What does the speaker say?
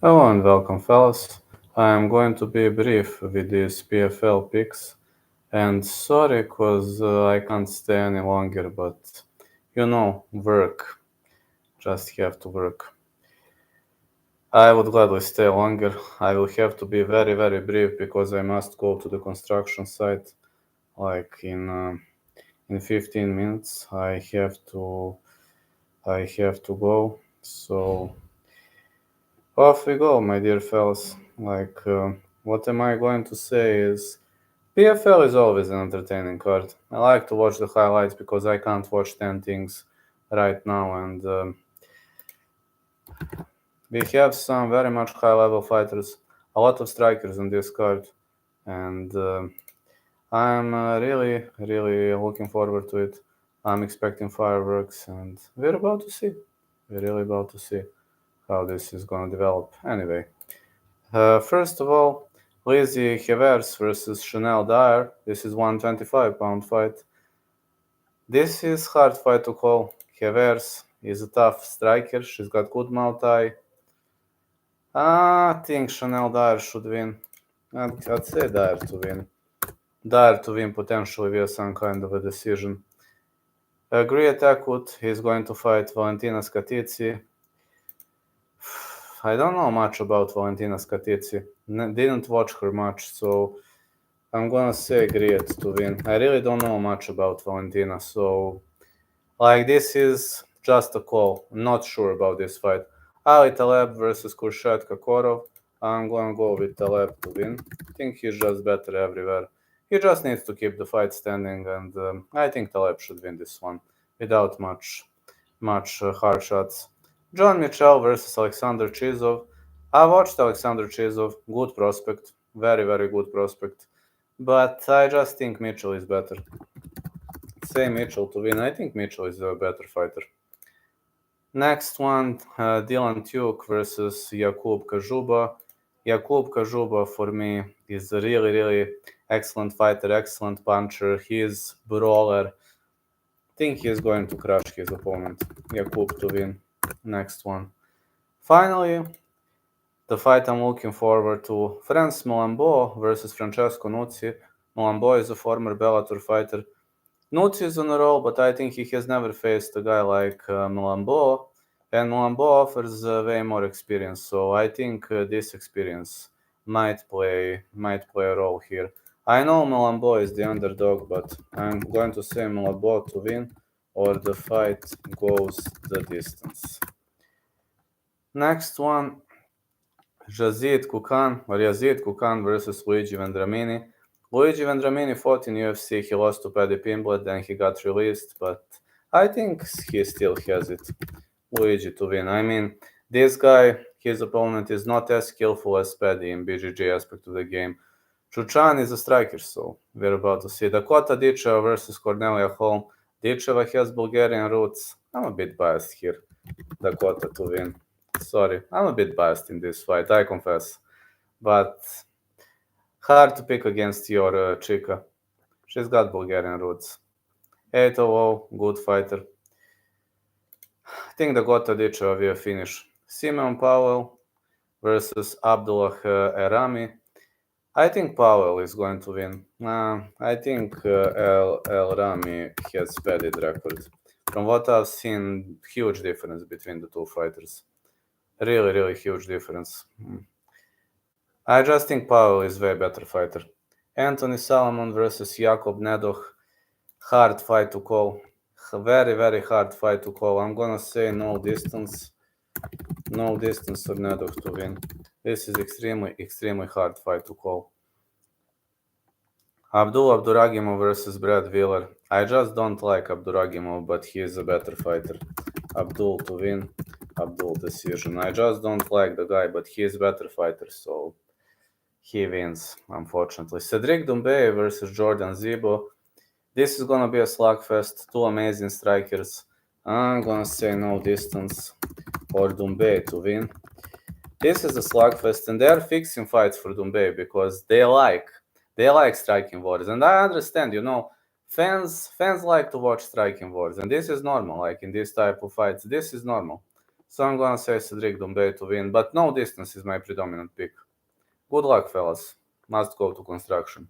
Hello and welcome, fellas. I am going to be brief with these PFL picks, and sorry, cause I can't stay any longer. But work. Just have to work. I would gladly stay longer. I will have to be very, very brief because I must go to the construction site. Like in 15 minutes, I have to go. So off we go, my dear fellas. What am I going to say is PFL is always an entertaining card. I like to watch the highlights because I can't watch 10 things right now, and we have some very much high level fighters, a lot of strikers in this card, and I'm really, really looking forward to it. I'm expecting fireworks, and we're about to see. We're really about to see how this is going to develop. Anyway, first of all, Lizzie Hevers versus Chanel Dyer. This is 125-pound fight. This is hard fight to call. Hevers is a tough striker. She's got good Muay Thai. I think Chanel Dyer should win. I'd say Dyer to win. Dyer to win potentially via some kind of a decision. Great Akut is going to fight Valentina Skatici. I don't know much about Valentina Skatici. Didn't watch her much, so I'm gonna say Griet to win. I really don't know much about Valentina, so this is just a call. I'm not sure about this fight. Ali Taleb versus Kurshat Kakorov. I'm gonna go with Taleb to win. I think he's just better everywhere. He just needs to keep the fight standing, and I think Taleb should win this one without much hard shots. John Mitchell versus Alexander Chizov. I watched Alexander Chizov. Good prospect. Very, very good prospect. But I just think Mitchell is better. Say Mitchell to win. I think Mitchell is a better fighter. Next one, Dylan Tuke versus Jakub Kajuba. Jakub Kajuba, for me, is a really, really excellent fighter, excellent puncher. He is brawler. I think he is going to crush his opponent. Jakub to win. Next one. Finally, the fight I'm looking forward to, Franz Malambo versus Francesco Nuzzi. Malambo is a former Bellator fighter. Nuzzi is on a roll, but I think he has never faced a guy like Malambo, and Malambo offers way more experience. So I think this experience might play a role here. I know Malambo is the underdog, but I'm going to say Malambo to win, or the fight goes the distance. Next one, Yazid Kukan versus Luigi Vendramini. Luigi Vendramini fought in UFC. He lost to Paddy Pimblett, then he got released, but I think he still has it. Luigi to win. I mean, this guy, his opponent, is not as skillful as Paddy in BJJ aspect of the game. Chuchan is a striker, so we're about to see. Dakota Dicheva versus Cornelia Holm. Dicheva has Bulgarian roots. I'm a bit biased here. Dakota to win. Sorry, I'm a bit biased in this fight, I confess. But hard to pick against your Chica. She's got Bulgarian roots. 8-0, good fighter. I think Dakota Dicheva will finish. Simeon Powell versus Abdullah Erami. I think Powell is going to win. I think El Rami has padded record. From what I've seen, huge difference between the two fighters. Really, really huge difference. I just think Powell is way better fighter. Anthony Salomon versus Jakob Nedoh. Hard fight to call. Very, very hard fight to call. I'm gonna say no distance. No distance for Nedoh to win. This is extremely, extremely hard fight to call. Abdul Abduragimov versus Brad Wheeler. I just don't like Abduragimov, but he is a better fighter. Abdul to win. Abdul decision. I just don't like the guy, but he is a better fighter, so he wins, unfortunately. Cedric Doumbe versus Jordan Zebo. This is gonna be a slugfest. Two amazing strikers. I'm gonna say no distance for Doumbe to win. This is a slugfest, and they are fixing fights for Doumbe because they like striking wars, and I understand. Fans like to watch striking wars, and this is normal. Like in this type of fights, this is normal. So I'm gonna say Cedric Doumbe to win, but no distance is my predominant pick. Good luck, fellas. Must go to construction.